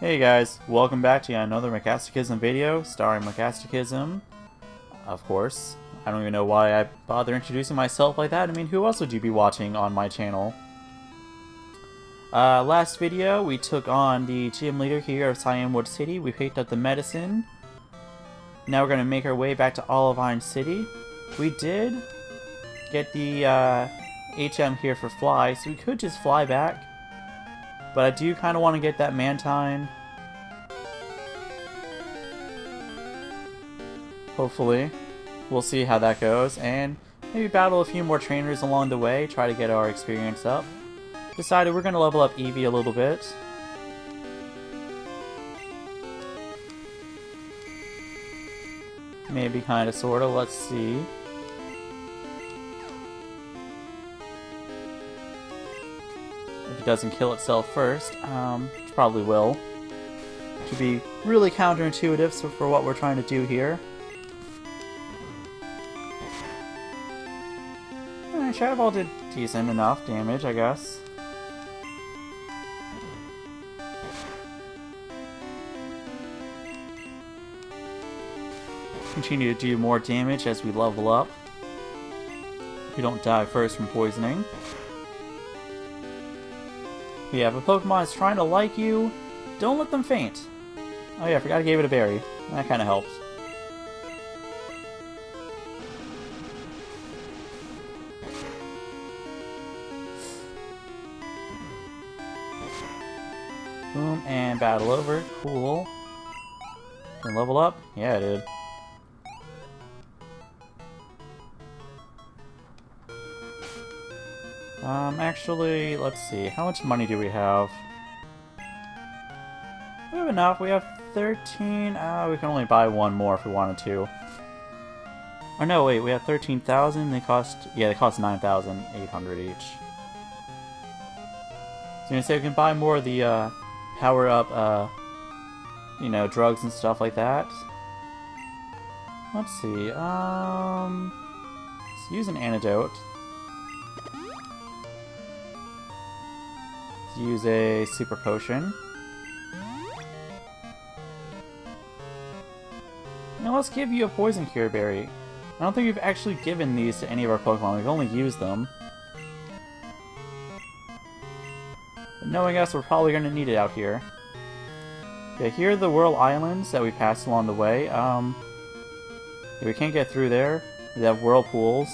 Hey guys, welcome back to another Mechastichism video starring Mechastichism, of course. I don't even know why I bother introducing myself like that. I mean, who else would you be watching on my channel? Last video, we took on the gym leader here of Cianwood City. We picked up the medicine. Now we're going to make our way back to Olivine City. We did get the HM here for fly, so we could just fly back. But I do kind of want to get that Mantine. Hopefully. We'll see how that goes. And maybe battle a few more trainers along the way. Try to get our experience up. Decided we're going to level up Eevee a little bit. Maybe kind of, sort of. Let's see. If it doesn't kill itself first, which probably will. Should be really counterintuitive for what we're trying to do here. Shadow Ball did decent enough damage, I guess. Continue to do more damage as we level up. We don't die first from poisoning. Yeah, if a Pokemon is trying to like you, don't let them faint. Oh yeah, I forgot I gave it a berry. That kind of helps. Boom, and battle over. Cool. Can level up? Yeah, it did. Actually, let's see. How much money do we have? We have enough. We have 13. We can only buy one more if we wanted to. Oh no, wait. We have 13,000. They cost 9,800 each. So you're gonna say we can buy more of the power up, you know, drugs and stuff like that. Let's see. Let's use an antidote. Use a super potion. Now let's give you a poison cure berry. I don't think we've actually given these to any of our Pokemon. We've only used them. But knowing us, we're probably going to need it out here. Yeah, here are the Whirl Islands that we passed along the way. Yeah, we can't get through there. We have whirlpools.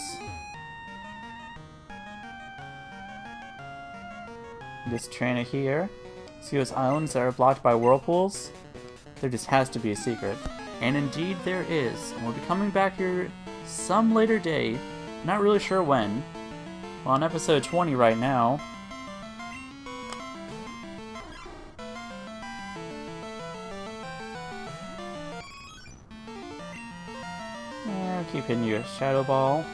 This trainer here. See those islands that are blocked by whirlpools? There just has to be a secret. And indeed there is. And we'll be coming back here some later day. Not really sure when. We're on episode 20 right now. Yeah, keep hitting you a Shadow Ball.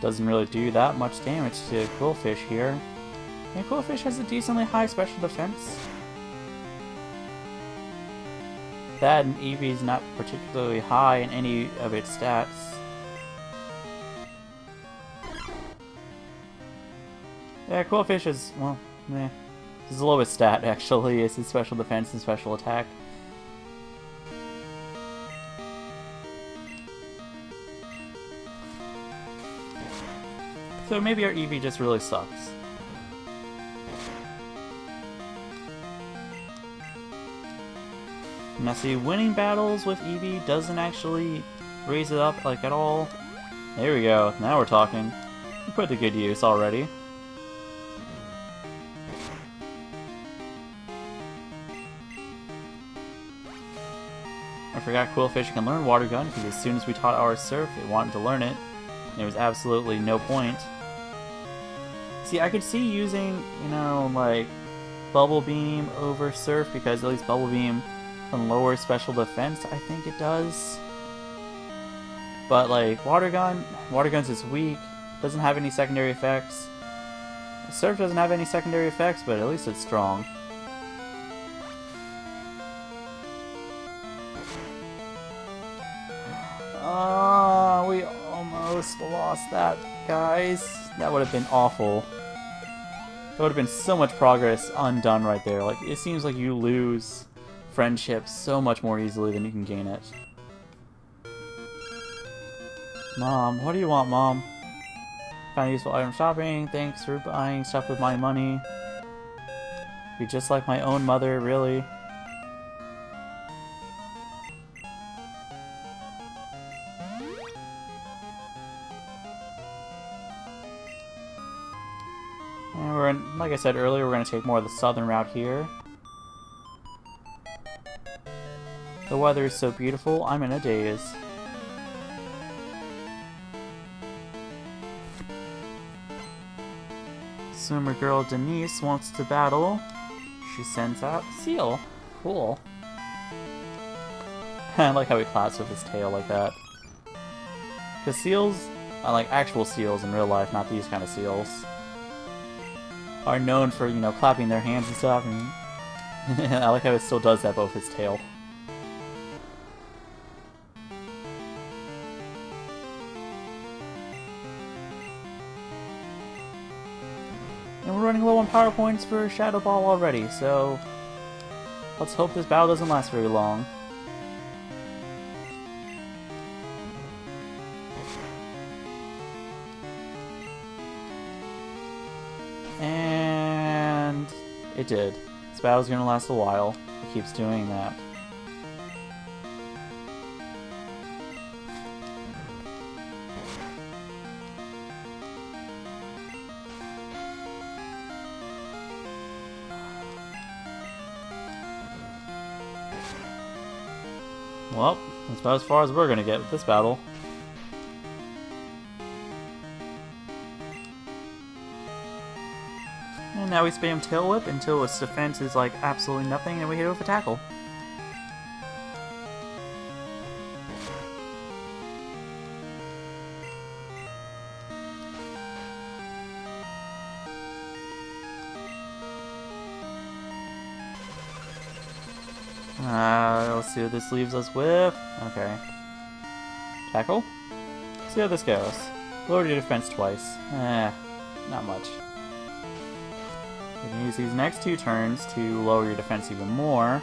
Doesn't really do that much damage to Quillfish here. And Quillfish has a decently high special defense. That and Eevee's not particularly high in any of its stats. Yeah, Quillfish is, well, meh. His lowest stat actually is his special defense and special attack. So maybe our Eevee just really sucks. Now see, winning battles with Eevee doesn't actually raise it up like at all. There we go, now we're talking. We put it to good use already. I forgot Quillfish can learn Water Gun because as soon as we taught our Surf, it wanted to learn it. And there was absolutely no point. See, I could see using, you know, like, Bubble Beam over Surf, because at least Bubble Beam can lower special defense, I think it does. But, like, Water Gun's is weak, doesn't have any secondary effects. Surf doesn't have any secondary effects, but at least it's strong. We almost almost lost that, guys. That would have been awful. That would have been so much progress undone right there. Like, it seems like you lose friendship so much more easily than you can gain it. Mom, what do you want, Mom? Found useful item shopping. Thanks for buying stuff with my money. You're just like my own mother, really. And like I said earlier, we're going to take more of the southern route here. The weather is so beautiful, I'm in a daze. Swimmer girl Denise wants to battle. She sends out Seal. Cool. I like how he claps with his tail like that. Because seals, like actual seals in real life, not these kind of seals, are known for, you know, clapping their hands and stuff. And I like how it still does that, but with his tail. And we're running low on power points for Shadow Ball already, so let's hope this battle doesn't last very long. And it did. This battle's gonna last a while. It keeps doing that. Well, that's about as far as we're gonna get with this battle. And now we spam Tail Whip until its defense is like absolutely nothing, and we hit it with a tackle. Let's see what this leaves us with. Okay. Tackle? See how this goes. Lower your defense twice. Not much. You can use these next two turns to lower your defense even more.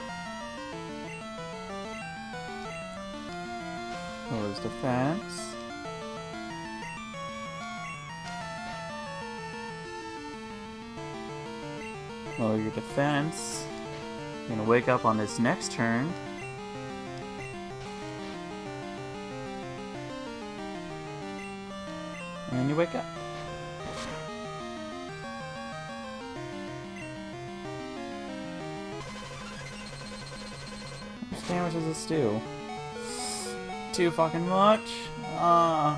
Lowers defense. Lower your defense. You're gonna wake up on this next turn. And then you wake up. How much damage does this do? Too fucking much? Oh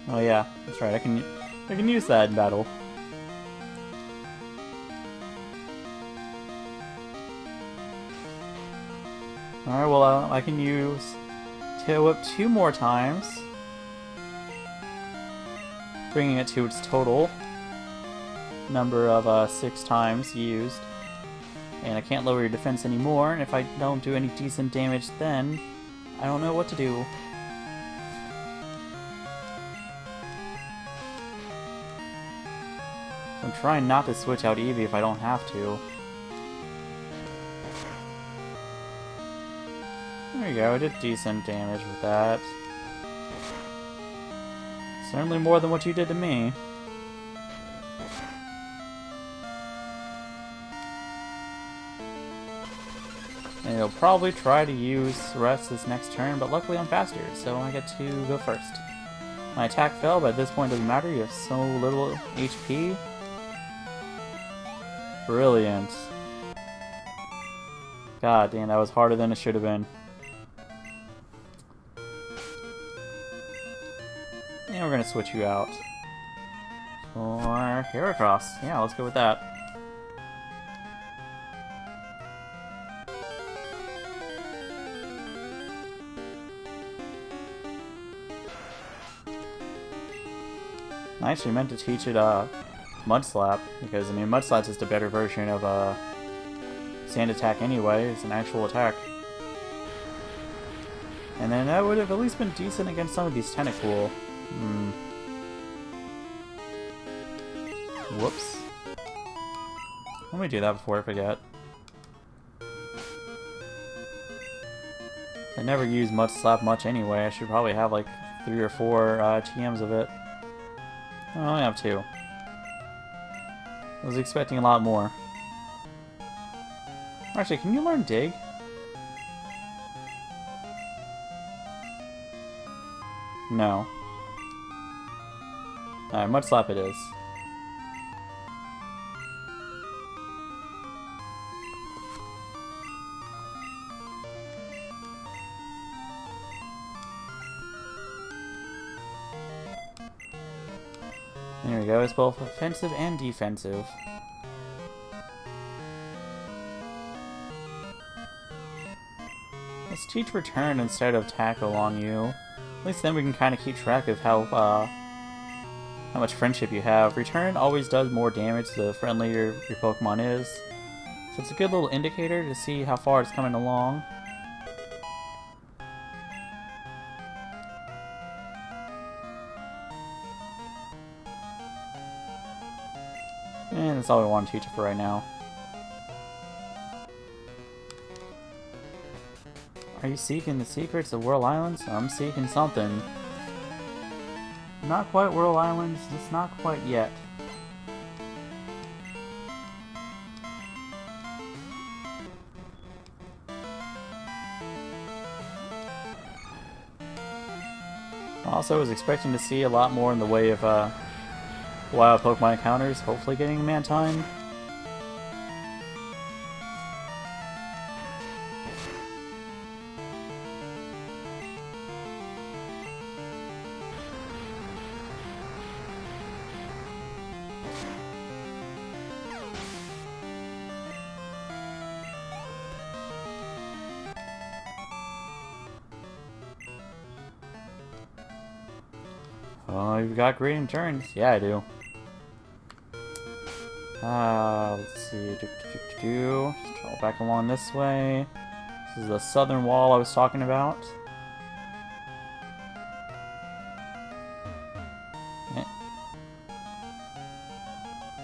yeah, that's right, I can use that in battle. Alright, well I can use Tail Whip 2 more times, bringing it to its total number of 6 times used. And I can't lower your defense anymore, and if I don't do any decent damage then, I don't know what to do. I'm trying not to switch out Eevee if I don't have to. There you go, I did decent damage with that. Certainly more than what you did to me. And he'll probably try to use Rest this next turn, but luckily I'm faster, so I get to go first. My attack fell, but at this point it doesn't matter, you have so little HP. Brilliant. God damn, that was harder than it should have been. And we're gonna switch you out for Heracross. Yeah, let's go with that. I actually meant to teach it Mud Slap, because I mean Mud Slap's just a better version of Sand Attack anyway. It's an actual attack. And then that would have at least been decent against some of these Tentacool. Whoops. Let me do that before I forget. I never use Mud Slap much anyway. I should probably have like 3 or 4 TMs of it. Oh, I only have 2. I was expecting a lot more. Actually, can you learn Dig? No. Alright, Mud Slap it is. There we go, it's both offensive and defensive. Let's teach Return instead of Tackle on you. At least then we can kind of keep track of how much friendship you have. Return always does more damage the friendlier your Pokemon is. So it's a good little indicator to see how far it's coming along. And that's all we want to teach it for right now. Are you seeking the secrets of Whirl Islands? I'm seeking something. Not quite Whirl Islands, just not quite yet. Also, I was expecting to see a lot more in the way of wild Pokemon encounters, hopefully getting a Mantine. Oh, you've got great turns. Yeah, I do. Let's see. Just travel back along this way. This is the southern wall I was talking about.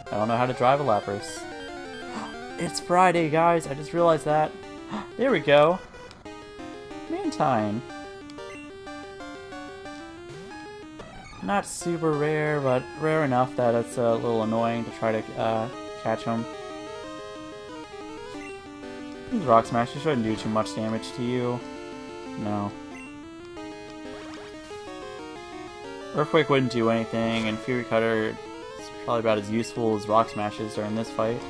I don't know how to drive a Lapras. It's Friday, guys. I just realized that. There we go. Mantine. Not super rare, but rare enough that it's a little annoying to try to catch him. Rock Smash shouldn't do too much damage to you. No. Earthquake wouldn't do anything, and Fury Cutter is probably about as useful as Rock Smash is during this fight.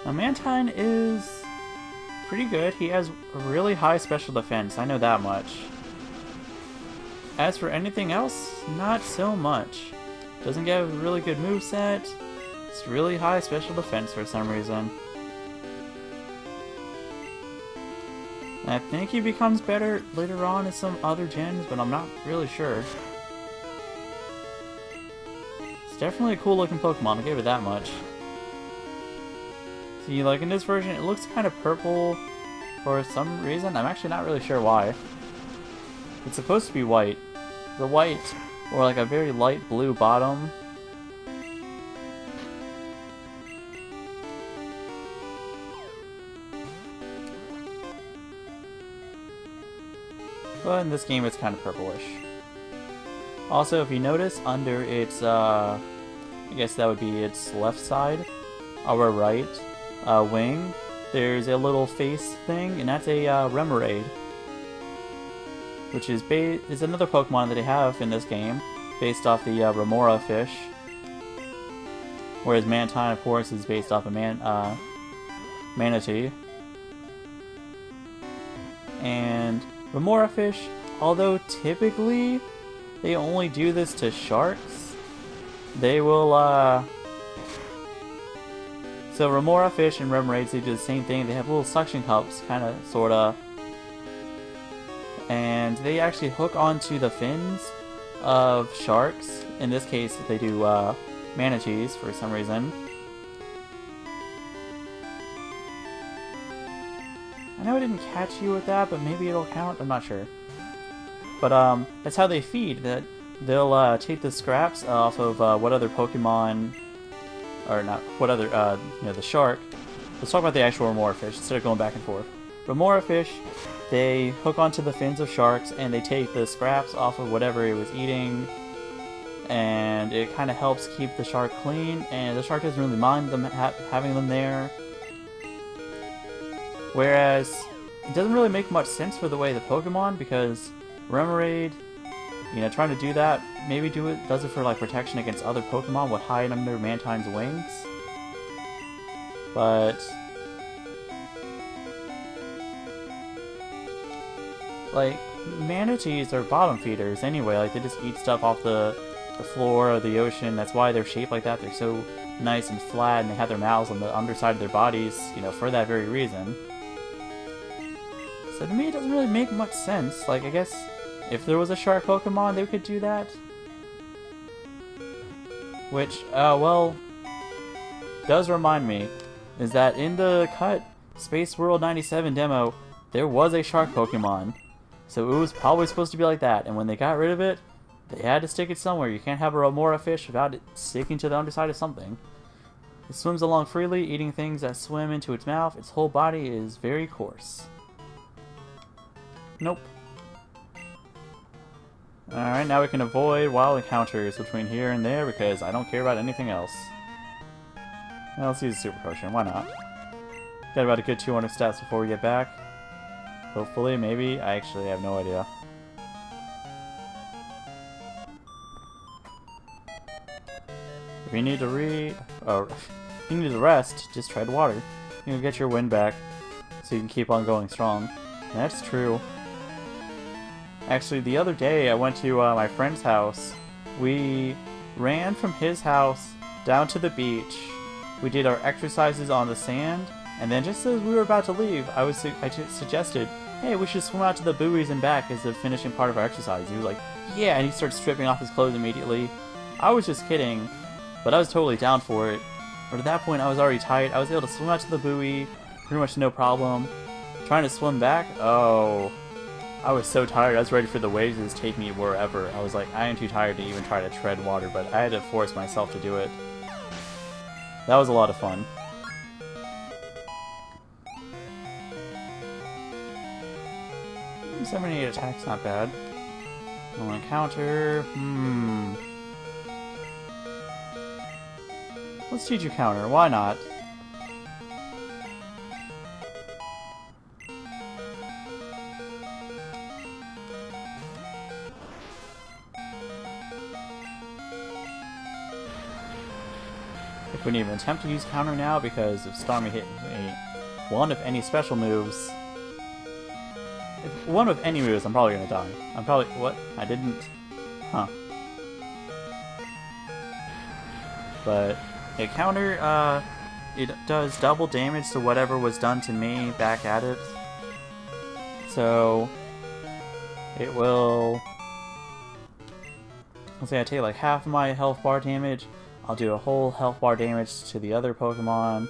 Now, Mantine is pretty good. He has a really high special defense, I know that much. As for anything else, not so much. Doesn't get a really good moveset. It's really high special defense for some reason. And I think he becomes better later on in some other gens, but I'm not really sure. It's definitely a cool looking Pokemon, I'll give it that much. See, like in this version, it looks kind of purple for some reason. I'm actually not really sure why. It's supposed to be white. The white, or like a very light blue bottom. But in this game, it's kind of purplish. Also, if you notice, under its, I guess that would be its left side, our right, wing, there's a little face thing, and that's a Remoraid, which is another Pokemon that they have in this game, based off the Remora fish. Whereas Mantine, of course, is based off of Manatee. And Remora fish, although typically they only do this to sharks, they will so Remora fish and Remoraids, they do the same thing. They have little suction cups, kinda, sorta. And they actually hook onto the fins of sharks. In this case, they do manatees for some reason. I know I didn't catch you with that, but maybe it'll count. I'm not sure. But that's how they feed. That they'll take the scraps off of what other Pokemon, or not what other you know, the shark. Let's talk about the actual Remora fish instead of going back and forth. Remora fish, they hook onto the fins of sharks and they take the scraps off of whatever it was eating, and it kind of helps keep the shark clean. And the shark doesn't really mind them having them there. Whereas, it doesn't really make much sense for the way the Pokemon, because Remoraid, you know, trying to do that, maybe does it for like protection against other Pokemon would hide under Mantine's wings. But like, manatees are bottom feeders anyway, like they just eat stuff off the floor of the ocean. That's why they're shaped like that. They're so nice and flat, and they have their mouths on the underside of their bodies, you know, for that very reason. So to me, it doesn't really make much sense. Like, I guess if there was a shark Pokemon, they could do that. Which, well, does remind me, is that in the cut Space World 97 demo, there was a shark Pokemon. So it was probably supposed to be like that, and when they got rid of it, they had to stick it somewhere. You can't have a Remora fish without it sticking to the underside of something. It swims along freely, eating things that swim into its mouth. Its whole body is very coarse. Nope. Alright, now we can avoid wild encounters between here and there because I don't care about anything else. Well, let's use a Super Potion, why not? Got about a good 200 stats before we get back. Hopefully, maybe. I actually have no idea. If you need to if you need to rest, just tread water. You'll get your wind back, so you can keep on going strong. That's true. Actually, the other day I went to my friend's house. We ran from his house down to the beach. We did our exercises on the sand, and then just as we were about to leave, I suggested, hey, we should swim out to the buoys and back as the finishing part of our exercise. He was like, yeah, and he started stripping off his clothes immediately. I was just kidding, but I was totally down for it. But at that point, I was already tired. I was able to swim out to the buoy, pretty much no problem. Trying to swim back? Oh, I was so tired. I was ready for the waves to just take me wherever. I was like, I am too tired to even try to tread water, but I had to force myself to do it. That was a lot of fun. Mm, 78 attacks, not bad. No encounter. Let's teach you counter. Why not? If we didn't even attempt to use counter now because if Starmie hit one of any special moves, if one of any moves, I'm probably gonna die. I'm probably what? I didn't. Huh. But a counter, it does double damage to whatever was done to me back at it. So it will. Let's say I take like half of my health bar damage. I'll do a whole health bar damage to the other Pokemon,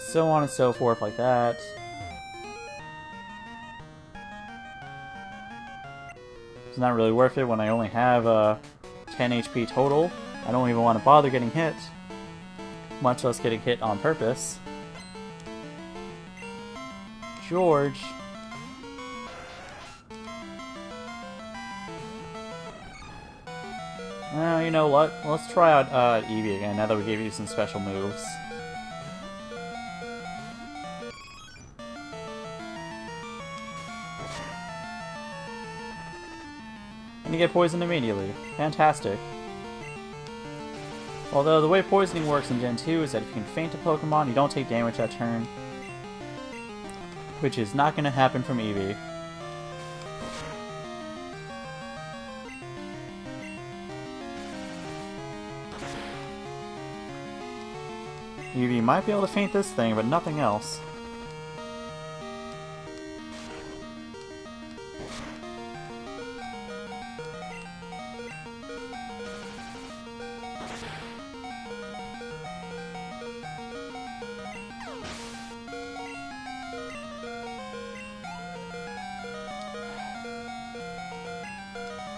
so on and so forth like that. It's not really worth it when I only have 10 HP total. I don't even want to bother getting hit, much less getting hit on purpose. George. You know what? Let's try out Eevee again, now that we gave you some special moves. And you get poisoned immediately. Fantastic. Although the way poisoning works in Gen 2 is that if you can faint a Pokemon, you don't take damage that turn. Which is not going to happen from Eevee. Eevee might be able to faint this thing, but nothing else.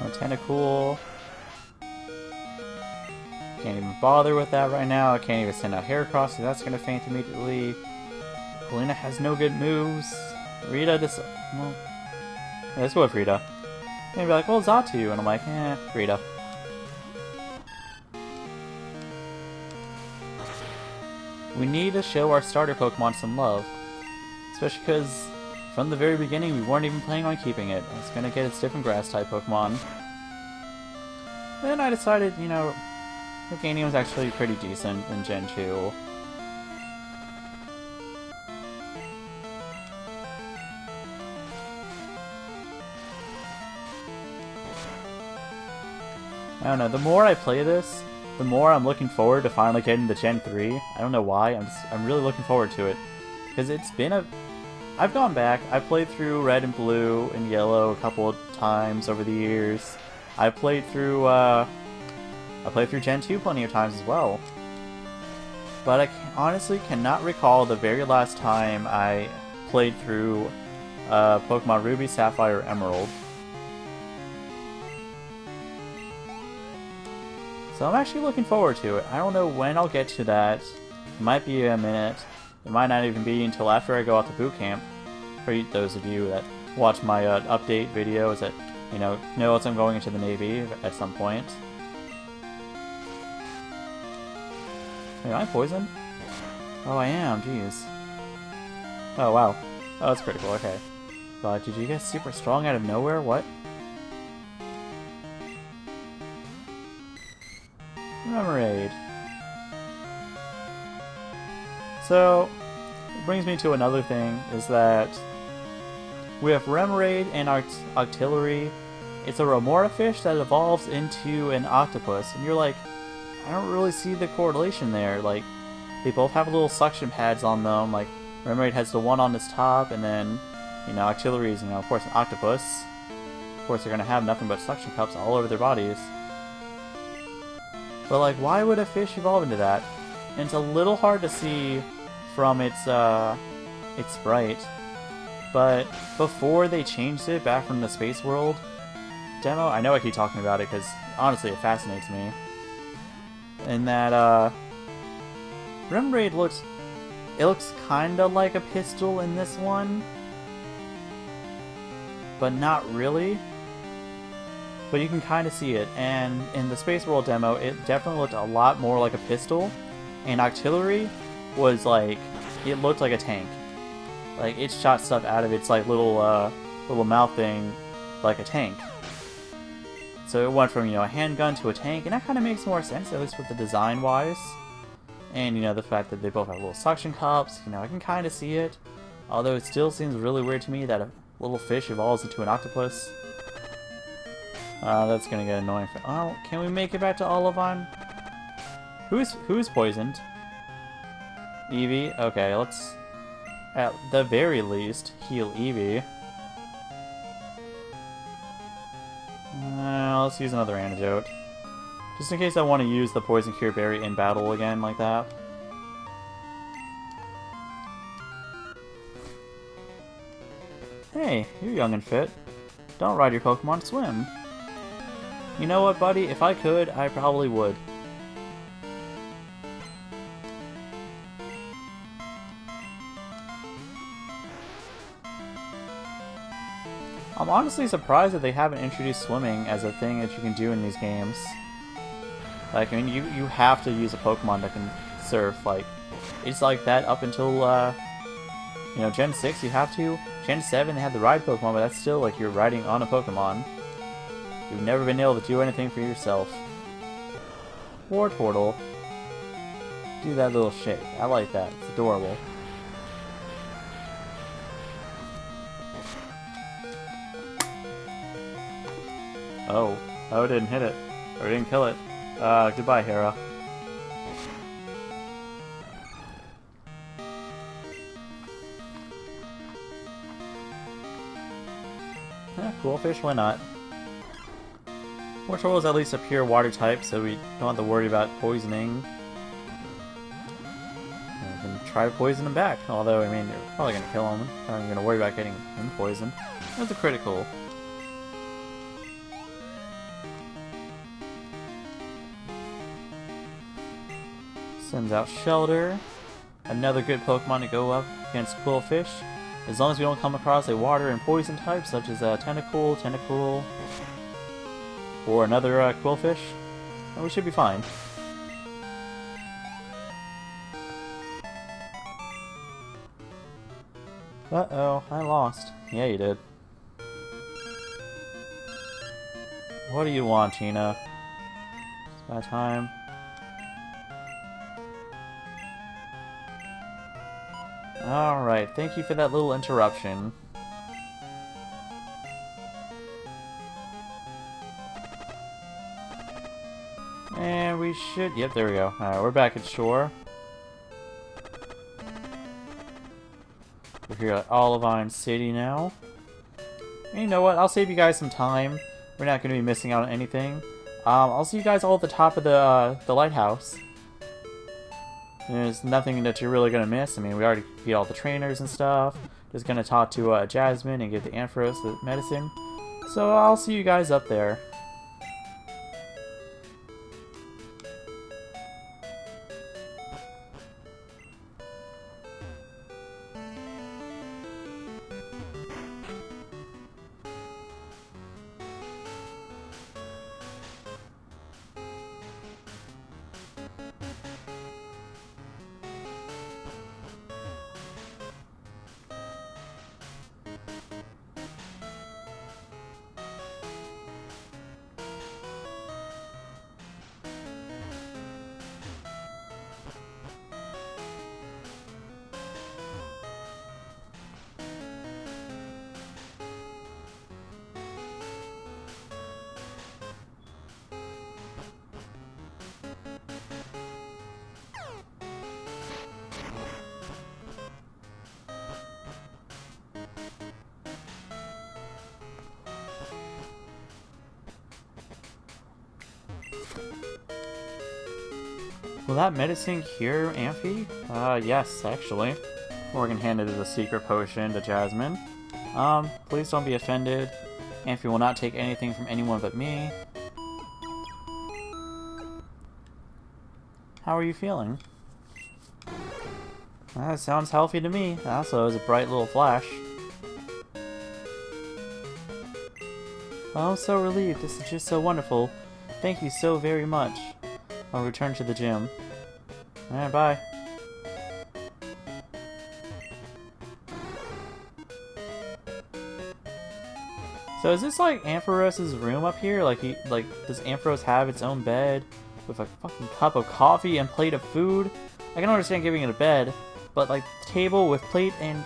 Tentacool. Can't even bother with that right now. I can't even send out Heracross, so that's gonna faint immediately. Helena has no good moves. Rita just... well... yeah, let's go with Rita. Maybe like, well, Zatu, and I'm like, Rita. We need to show our starter Pokemon some love. Especially because from the very beginning we weren't even planning on keeping it. It's gonna get its different grass-type Pokemon. Then I decided, you know, Meganium was actually pretty decent in Gen 2. I don't know, the more I play this, the more I'm looking forward to finally getting the Gen 3. I don't know why, I'm really looking forward to it. Because it's been a... I've gone back, I played through Red and Blue and Yellow a couple of times over the years. I played through Gen 2 plenty of times as well. But I honestly cannot recall the very last time I played through Pokemon Ruby, Sapphire, Emerald. So I'm actually looking forward to it. I don't know when I'll get to that. It might be a minute. It might not even be until after I go out to boot camp. For those of you that watch my update videos that, you know I'm going into the Navy at some point. Wait, am I poisoned? Oh, I am, jeez. Oh, wow. Oh, that's critical, okay. But did you get super strong out of nowhere? What? Remoraid. So, it brings me to another thing, is that with Remoraid and Octillery, it's a Remora fish that evolves into an octopus, and you're like, I don't really see the correlation there. Like, they both have little suction pads on them, like, Remoraid has the one on its top, and then, you know, Octillery is, you know, of course, an octopus. Of course, they're gonna have nothing but suction cups all over their bodies. But, like, why would a fish evolve into that? And it's a little hard to see from its sprite. But before they changed it back from the Space World demo, I know I keep talking about it because, honestly, it fascinates me. And that, Remoraid looks kinda like a pistol in this one. But not really. But you can kind of see it, and in the Space World demo, it definitely looked a lot more like a pistol, and Octillery was like, it looked like a tank. Like, it shot stuff out of its like little mouth thing like a tank. So it went from, you know, a handgun to a tank, and that kind of makes more sense, at least with the design-wise. And, you know, the fact that they both have little suction cups, you know, I can kind of see it. Although it still seems really weird to me that a little fish evolves into an octopus. That's gonna get annoying. Oh, can we make it back to Olivine? Who's poisoned? Eevee? Okay, let's at the very least heal Eevee. Let's use another antidote. Just in case I want to use the Poison Cure Berry in battle again like that. Hey, you're young and fit. Don't ride your Pokemon, swim. You know what, buddy? If I could, I probably would. I'm honestly surprised that they haven't introduced swimming as a thing that you can do in these games. Like, I mean, you have to use a Pokemon that can surf. Like, it's like that up until, you know, Gen 6 you have to. Gen 7 they had the ride Pokemon, but that's still like you're riding on a Pokemon. You've never been able to do anything for yourself. Wartortle. Do that little shake. I like that. It's adorable. Oh. Oh, it didn't hit it. Or it didn't kill it. Goodbye, Hera. Cool fish, why not? Wartortle is at least a pure water type, so we don't have to worry about poisoning. And we can try to poison him back, although, I mean, you're probably going to kill him. I'm not going to worry about getting him poisoned. That's a critical. Sends out Shelter. Another good Pokemon to go up against Quillfish. As long as we don't come across a water and poison type, such as Tentacool, or another Quillfish, then we should be fine. Uh-oh, I lost. Yeah, you did. What do you want, Gina? It's about time. Alright, thank you for that little interruption. And we should... Yep, there we go. Alright, we're back at shore. We're here at Olivine City now. And you know what? I'll save you guys some time. We're not going to be missing out on anything. I'll see you guys all at the top of the lighthouse. There's nothing that you're really going to miss. I mean, we already beat all the trainers and stuff. Just going to talk to Jasmine and give the Ampharos the medicine. So I'll see you guys up there. Will that medicine cure Amphi? Yes, actually. We're gonna hand it as a secret potion to Jasmine. Please don't be offended. Amphi will not take anything from anyone but me. How are you feeling? That sounds healthy to me. Also, it was a bright little flash. Oh, I'm so relieved. This is just so wonderful. Thank you so very much. I'll return to the gym. Alright, bye. So is this like Ampharos's room up here? Like does Ampharos have its own bed with a fucking cup of coffee and plate of food? I can understand giving it a bed, but like table with plate and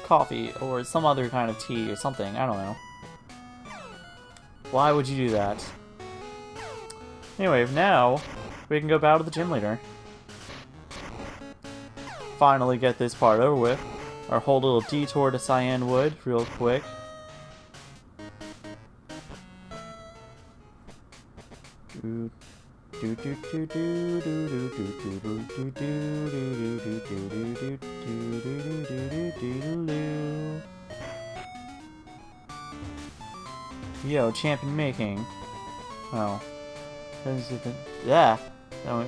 coffee or some other kind of tea or something. I don't know. Why would you do that? Anyway, now we can go bow to the gym leader. Finally get this part over with. Our whole little detour to Cianwood real quick. Yo, champion making. Oh. Yeah. I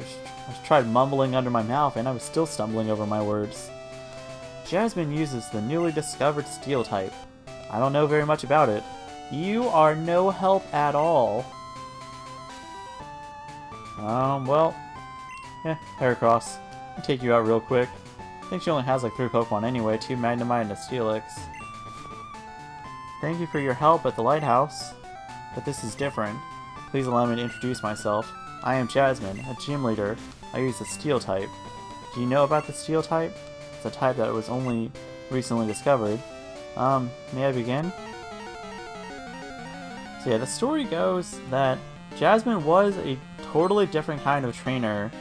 tried mumbling under my mouth and I was still stumbling over my words. Jasmine uses the newly discovered steel type. I don't know very much about it. You are no help at all. Well, Heracross. I'll take you out real quick. I think she only has like 3 Pokemon anyway, 2 Magnemite and a Steelix. Thank you for your help at the lighthouse, but this is different. Please allow me to introduce myself. I am Jasmine, a gym leader. I use the Steel type. Do you know about the Steel type? It's a type that was only recently discovered. May I begin? So yeah, the story goes that Jasmine was a totally different kind of trainer.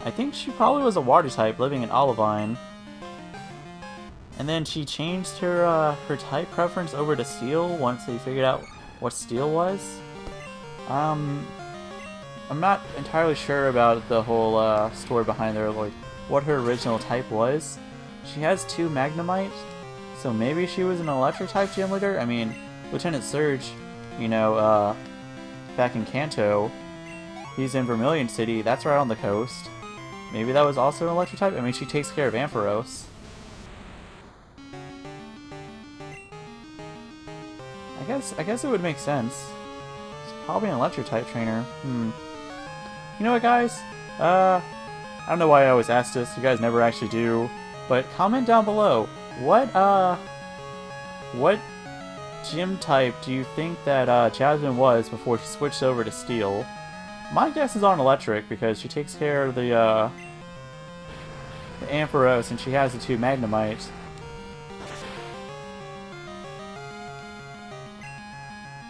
I think she probably was a water type living in Olivine. And then she changed her her type preference over to Steel once they figured out what Steel was. I'm not entirely sure about the whole story behind her, like what her original type was. She has 2 Magnemite, so maybe she was an electric type gym leader. I mean, Lieutenant Surge, you know, back in Kanto, he's in Vermilion City, that's right on the coast. Maybe that was also an electric type? I mean, she takes care of Ampharos. I guess it would make sense. It's probably an electric type trainer. You know what, guys? I don't know why I always ask this. You guys never actually do. But comment down below. What gym type do you think that Jasmine was before she switched over to Steel? My guess is on electric because she takes care of the Ampharos and she has the 2 Magnemites.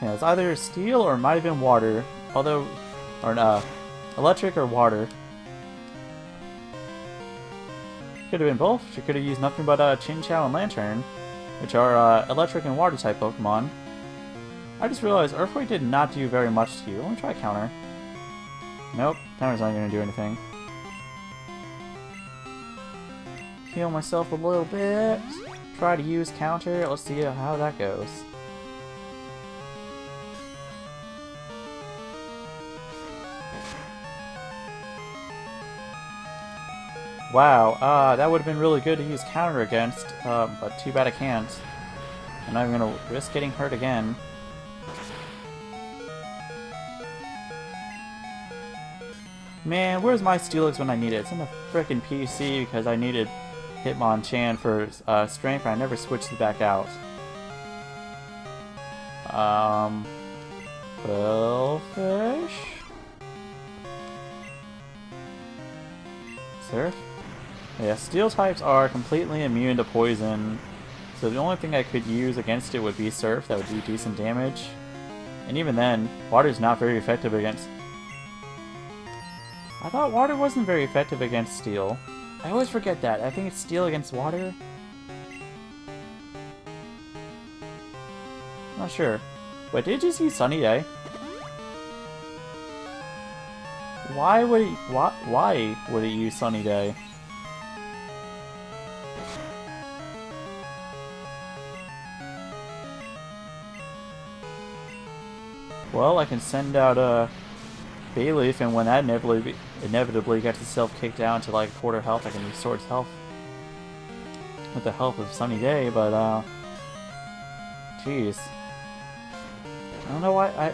Yeah, it's either Steel or it might have been Water. Although, or electric or Water. Could have been both. She could have used nothing but Chinchou and Lantern, which are electric and water type Pokemon. I just realized Earthquake did not do very much to you. Let me try Counter. Nope, Counter's not going to do anything. Heal myself a little bit. Try to use Counter. Let's see how that goes. Wow, that would have been really good to use Counter against, but too bad I can't. I'm not even going to risk getting hurt again. Man, where's my Steelix when I need it? It's in the frickin' PC because I needed Hitmonchan for strength and I never switched it back out. Quillfish? Surf? Yeah, Steel types are completely immune to poison, so the only thing I could use against it would be Surf. That would do decent damage. And even then, Water's not very effective against... I thought Water wasn't very effective against Steel. I always forget that. I think it's Steel against Water. Not sure. But did you just use Sunny Day? Why would it use Sunny Day? Well, I can send out a Bayleaf, and when that inevitably gets itself kicked down to like quarter health, I can restore its health with the help of Sunny Day. But jeez, I don't know why.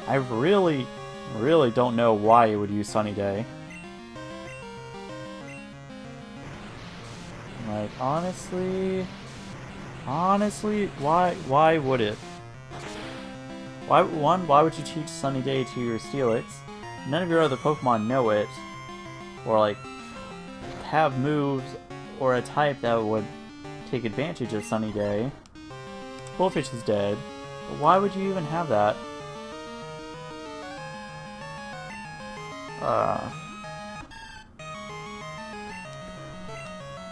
I really don't know why it would use Sunny Day. Like honestly, why would it? Why would you teach Sunny Day to your Steelix? None of your other Pokemon know it, or like have moves or a type that would take advantage of Sunny Day. Bullfish is dead, but why would you even have that?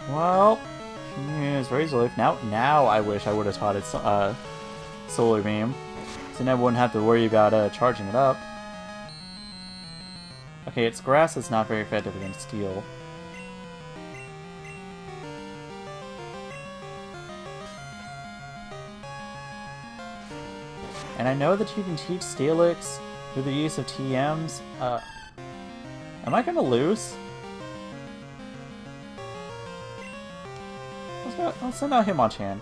Well, it's Razor Leaf. Now I wish I would have taught it Solar Beam. So then I wouldn't have to worry about charging it up. Okay, its Grass is not very effective against Steel. And I know that you can teach Steelix through the use of TMs. Am I gonna lose? Let's send out Hitmonchan.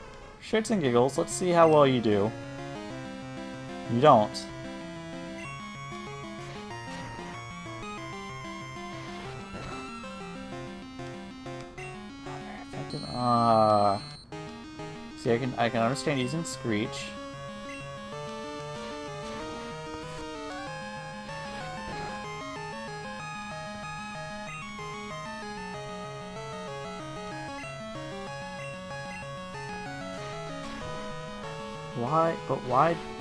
Shits and giggles, let's see how well you do. You don't. Not very effective. See, I can understand using Screech.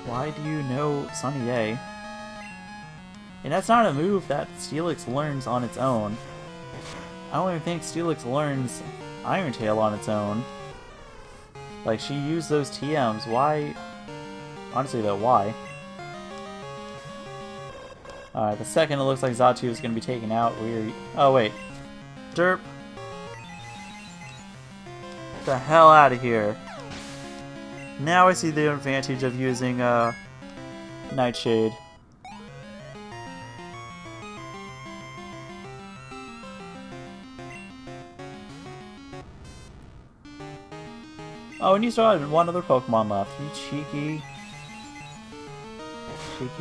Why do you know Sunny Day? And that's not a move that Steelix learns on its own. I don't even think Steelix learns Iron Tail on its own. Like, she used those TMs. Why? Honestly though, why? Alright, the second it looks like Xatu is going to be taken out, oh wait. Derp. Get the hell out of here. Now I see the advantage of using Nightshade. Oh, and you still had one other Pokemon left. You cheeky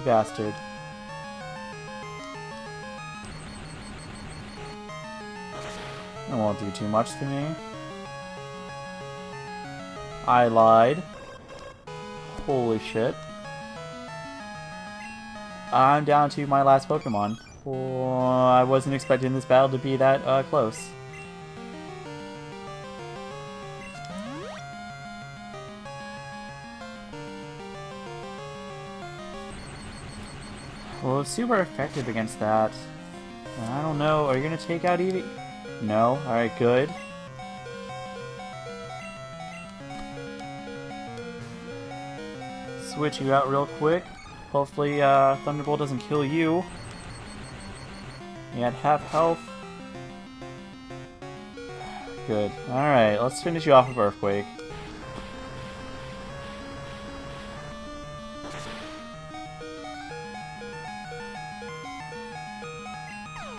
bastard. It won't do too much to me. I lied. Holy shit. I'm down to my last Pokemon. Oh, I wasn't expecting this battle to be that close. Well, it's super effective against that. I don't know. Are you going to take out Eevee? No? Alright, good. Switch you out real quick. Hopefully, Thunderbolt doesn't kill you. You had half health. Good. Alright, let's finish you off with Earthquake.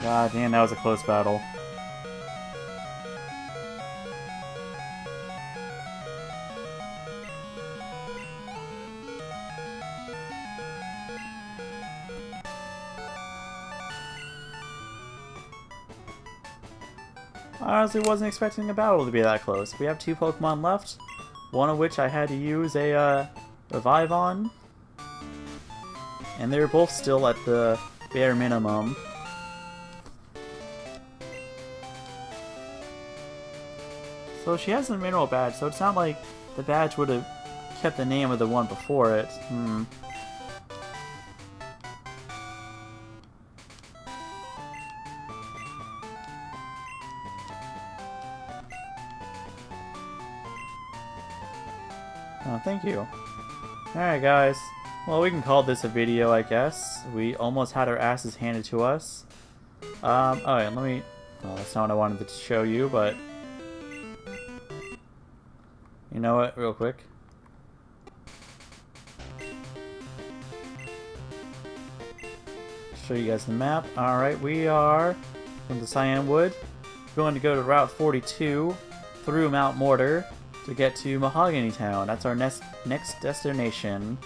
God damn, that was a close battle. I honestly wasn't expecting a battle to be that close. We have 2 Pokemon left, one of which I had to use a Revive on. And they were both still at the bare minimum. So she has a mineral badge, so it's not like the badge would have kept the name of the one before it. Oh, thank you. Alright, guys. Well, we can call this a video, I guess. We almost had our asses handed to us. Alright, let me... Well, that's not what I wanted to show you, but... You know what? Real quick. Show you guys the map. Alright, we are from the Cianwood. We're going to go to Route 42 through Mount Mortar to get to Mahogany Town. That's our next destination.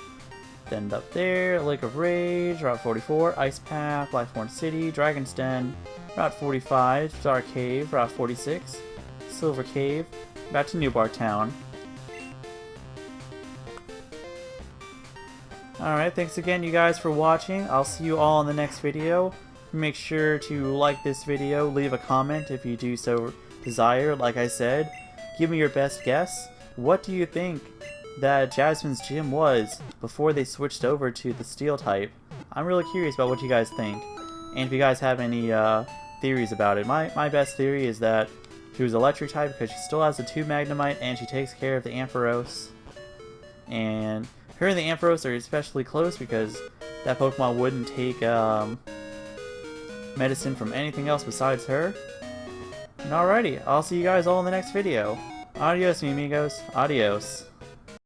Then up there, Lake of Rage, Route 44, Ice Path, Blackthorn City, Dragon's Den, Route 45, Dark Cave, Route 46, Silver Cave, back to Newbar Town. Alright, thanks again you guys for watching. I'll see you all in the next video. Make sure to like this video, leave a comment if you do so desire. Like I said, give me your best guess. What do you think that Jasmine's gym was before they switched over to the Steel type? I'm really curious about what you guys think. And if you guys have any theories about it. My best theory is that she was Electric type because she still has the 2 Magnemite and she takes care of the Ampharos. And her and the Ampharos are especially close because that Pokemon wouldn't take medicine from anything else besides her. And alrighty, I'll see you guys all in the next video. Adios, mi amigos. Adios.